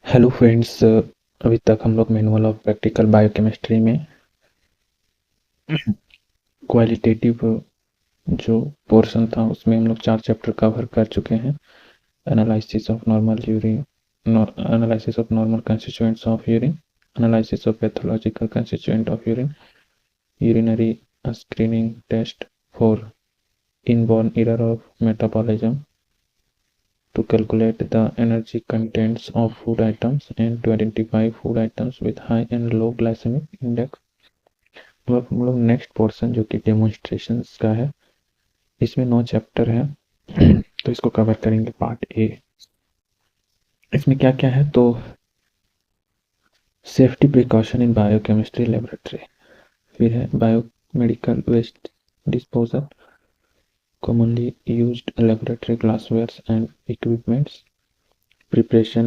Hello friends, अभी तक हम लोग मैनुअल ऑफ प्रैक्टिकल बायोकेमिस्ट्री में क्वालिटेटिव जो पोर्शन था उसमें हम लोग 4 चैप्टर कवर कर चुके हैं। Analysis of normal urine, analysis of normal constituents of urine, analysis of pathological constituent of urine, urinary screening test for inborn error of metabolism, to calculate the energy contents of food items and to identify food items with high and low glycemic index। अब हम लोग next portion जो कि demonstrations का है, इसमें 9 chapter है तो इसको कवर करेंगे पार्ट ए। इसमें क्या क्या है तो safety precaution in biochemistry laboratory, फिर है biomedical waste disposal, commonly used laboratory glasswares and equipments, preparation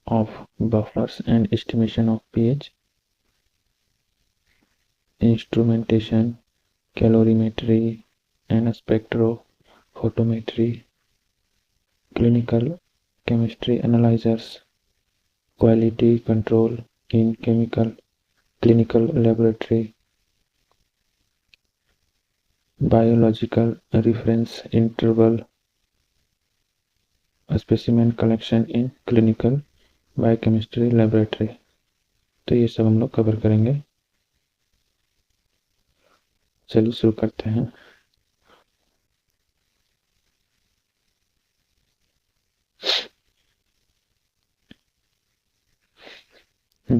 of buffers and estimation of pH, instrumentation, calorimetry and spectrophotometry, clinical chemistry analyzers, quality control in clinical laboratory, biological reference interval, specimen collection in clinical biochemistry laboratory। तो ये सब हम लोग cover करेंगे। चलिए शुरू करते हैं।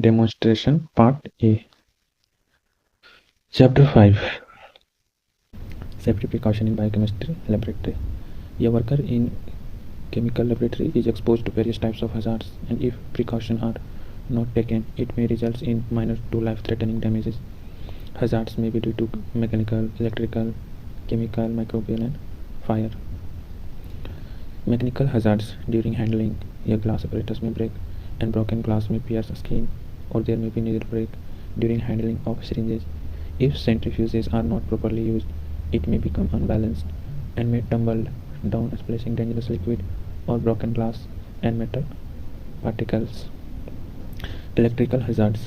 Demonstration part A, chapter 5, safety precaution in biochemistry laboratory. A worker in chemical laboratory is exposed to various types of hazards, and if precautions are not taken, it may result in minor to life-threatening damages. Hazards may be due to mechanical, electrical, chemical, microbial, and fire. Mechanical hazards during handling: a glass apparatus may break, and broken glass may pierce skin, or there may be needle break during handling of syringes. If centrifuges are not properly used, it may become unbalanced and may tumble down, splashing dangerous liquid or broken glass and metal particles. Electrical hazards: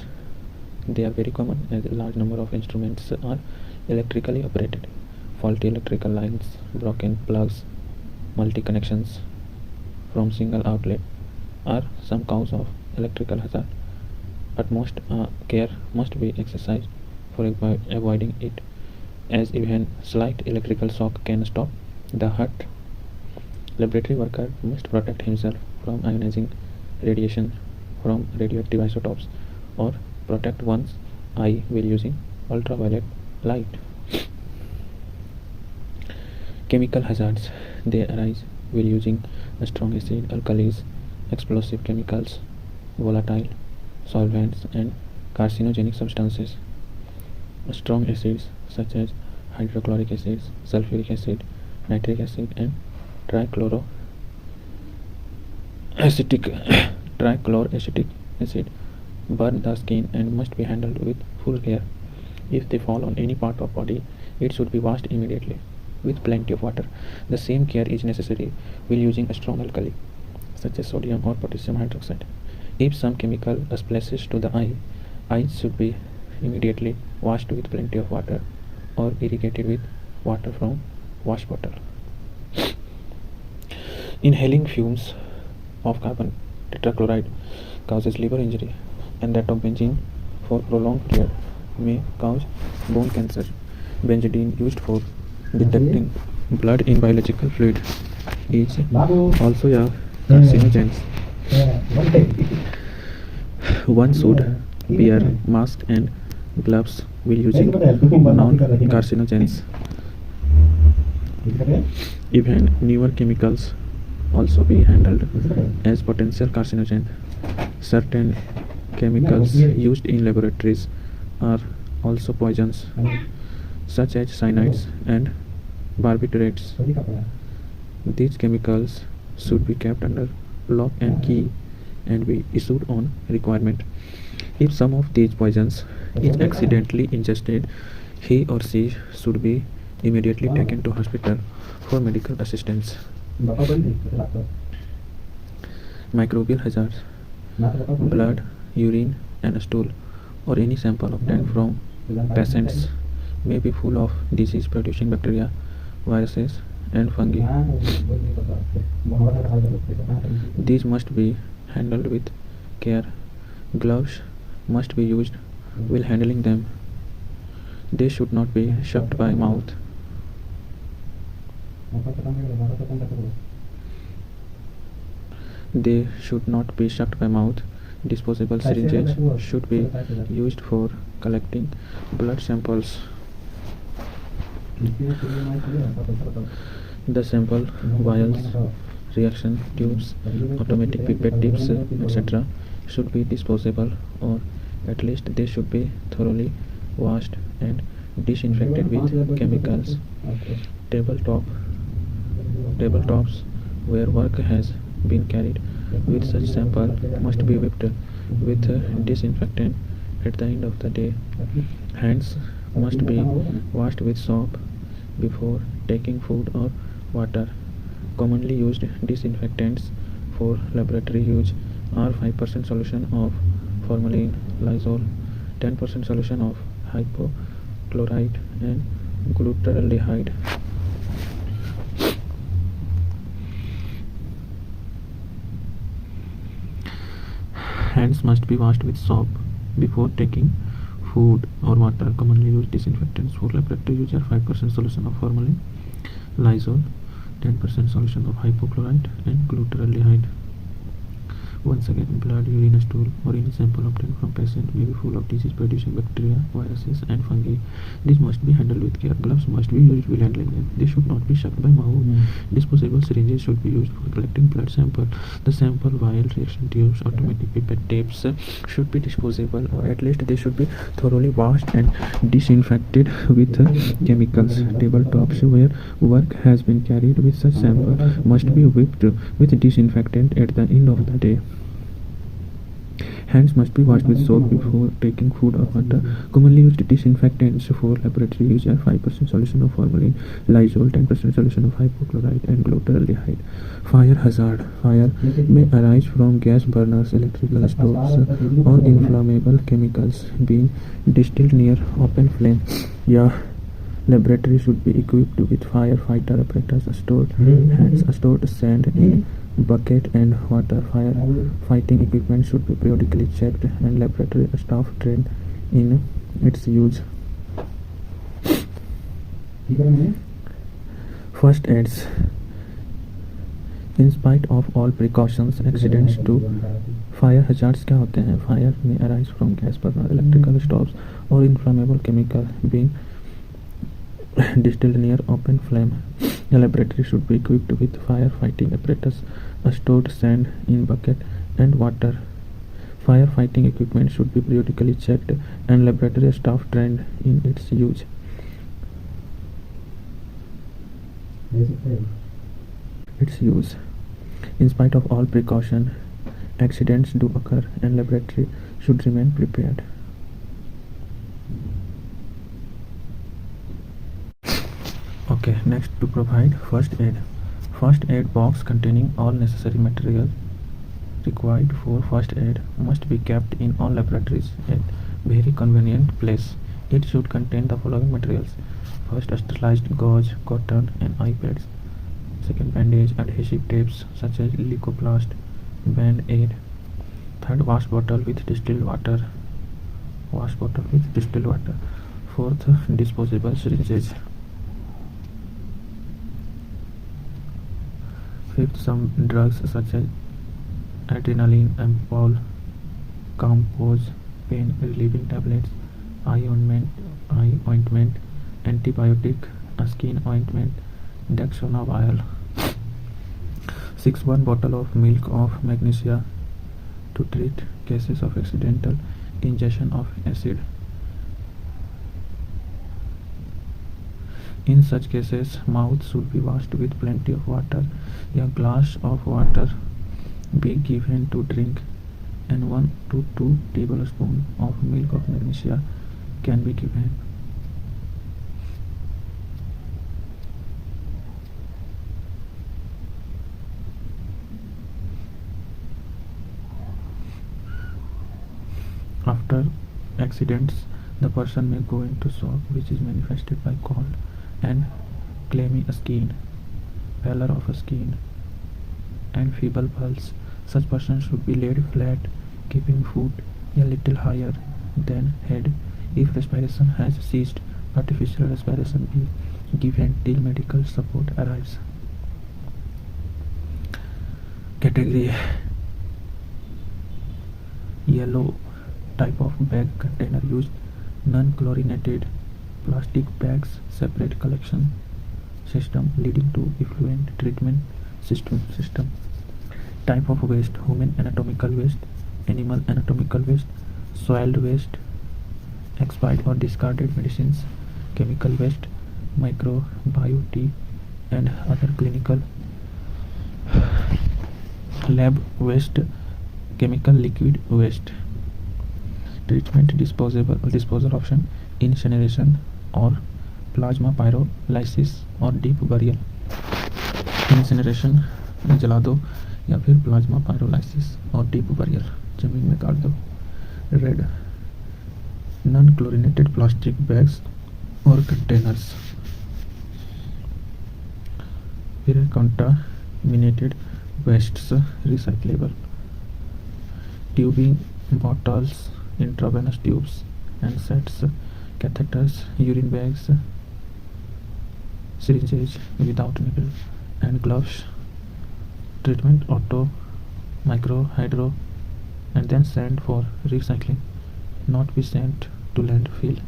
they are very common as a large number of instruments are electrically operated. Faulty electrical lines, broken plugs, multi-connections from single outlet are some cause of electrical hazard. Utmost care must be exercised for avoiding it, as even slight electrical shock can stop the heart. Laboratory worker must protect himself from ionizing radiation from radioactive isotopes or protect one's eye while using ultraviolet light. Chemical hazards: they arise while using strong acid, alkalis, explosive chemicals, volatile solvents, and carcinogenic substances. Strong acids such as hydrochloric acid, sulfuric acid, nitric acid, and trichloroacetic acid burn the skin and must be handled with full care. If they fall on any part of body, it should be washed immediately with plenty of water. The same care is necessary while using a strong alkali such as sodium or potassium hydroxide. If some chemical splashes to the eye, eyes should be immediately washed with plenty of water or irrigated with water from wash bottle. Inhaling fumes of carbon tetrachloride causes liver injury, and that of benzene for prolonged period may cause bone cancer. Benzene, used for detecting blood in biological fluid, is also a carcinogen. One should wear mask and gloves while using non-carcinogens. Even newer chemicals also be handled as potential carcinogen. Certain chemicals used in laboratories are also poisons, such as cyanides and barbiturates. These chemicals should be kept under lock and key and be issued on requirement. If some of these poisons is accidentally ingested, he or she should be immediately taken to hospital for medical assistance. Microbial hazards: blood, urine, and stool, or any sample obtained from patients may be full of disease producing bacteria, viruses, and fungi. These must be handled with care. Gloves must be used while handling them. They should not be sucked by mouth. They should not be sucked by mouth. Disposable syringes should be used for collecting blood samples. The sample vials, reaction tubes, automatic pipette tips, etc. should be disposable, or at least they should be thoroughly washed and disinfected with chemicals. Tabletop Tabletops where work has been carried with such sample must be wiped with disinfectant at the end of the day. Hands must be washed with soap before taking food or water. Commonly used disinfectants for laboratory use are 5% solution of formalin, Lysol, 10% solution of hypochlorite, and glutaraldehyde. Hands must be washed with soap before taking food or water. Commonly used disinfectants for laboratory use are 5% solution of formalin, Lysol, 10% solution of hypochlorite, and glutaraldehyde. Once again, blood, urine, stool, or any sample obtained from patient may be full of disease-producing bacteria, viruses, and fungi. This must be handled with care. Gloves must be used while handling them. They should not be sucked by mouth. Disposable syringes should be used for collecting blood sample. The sample vial, reaction tubes, automatic pipette tips should be disposable, or at least they should be thoroughly washed and disinfected with chemicals. Tabletops where work has been carried with such sample must be wiped with disinfectant at the end of the day. Hands must be washed with soap before taking food or water. Commonly used disinfectants for laboratory use are 5% solution of formalin, Lysol, 10% solution of hypochlorite, and glutaraldehyde. Fire hazard. Fire may arise from gas burners, electrical stoves, or inflammable chemicals being distilled near open flame. Yeah. Laboratory should be equipped with firefighter apparatus, stored sand in bucket, and water. Firefighting equipment should be periodically checked and laboratory staff trained in its use. First aids. In spite of all precautions, accidents to fire hazards क्या होते हैं? Fire में arise from gas burner, electrical stoves, और inflammable chemical being distilled near open flame. The laboratory should be equipped with firefighting apparatus, stored sand in bucket, and water. Firefighting equipment should be periodically checked and laboratory staff trained in its use. In spite of all precaution, accidents do occur and laboratory should remain prepared. Okay, next, to provide first aid. First aid box containing all necessary material required for first aid must be kept in all laboratories at very convenient place. It should contain the following materials: first, sterilized gauze, cotton, and eye pads. Second, bandage, adhesive tapes such as leukoplast, band-aid. Third, wash bottle with distilled water. Fourth, disposable syringes. Fifth, some drugs such as adrenaline ampoule, compose, pain relieving tablets, eye ointment, antibiotic, skin ointment, Dexona vial. 6. 1 bottle of milk of magnesia to treat cases of accidental ingestion of acid. In such cases, mouth should be washed with plenty of water. A glass of water be given to drink, and 1 to 2 tablespoons of milk of magnesia can be given. After accidents, the person may go into shock, which is manifested by cold and clammy skin, pallor of skin, and feeble pulse. Such person should be laid flat, keeping foot a little higher than head. If respiration has ceased, artificial respiration be given till medical support arrives. Category: yellow type of bag container used non-chlorinated plastic bags, separate collection system leading to effluent treatment system. Type of waste: human anatomical waste, animal anatomical waste, soiled waste, expired or discarded medicines, chemical waste, microbiota and other clinical lab waste, chemical liquid waste. Treatment: disposal option: incineration or plasma pyrolysis or deep burial. Incineration जला दो या फिर plasma pyrolysis और deep burial जमीन में गाड़ दो. Red non chlorinated plastic bags और कंटेनर्स. फिर contaminated wastes recyclable. Tubing bottles, intravenous tubes and sets, catheters, urine bags, syringes without needle and gloves. Treatment: auto, micro, hydro, and then sent for recycling, not be sent to landfill.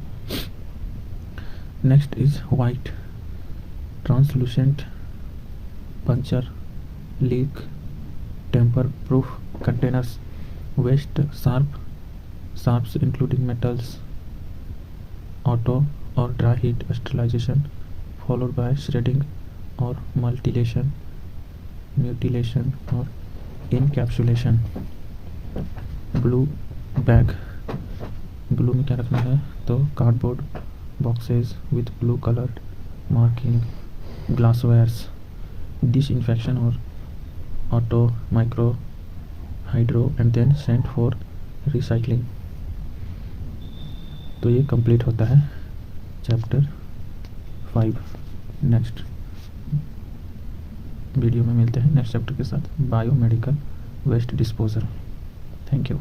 Next is white, translucent, puncture, leak, tamper proof containers. Waste: sharps including metals, auto or dry heat sterilization followed by shredding or mutilation or encapsulation. Blue bag. Blue में क्या रखना है तो cardboard boxes with blue coloured marking, glasswares, disinfection or auto, micro, hydro and then sent for recycling. तो ये complete होता है chapter 5. Next video में मिलते हैं नेक्स्ट चैप्टर के साथ, biomedical waste disposal. Thank you.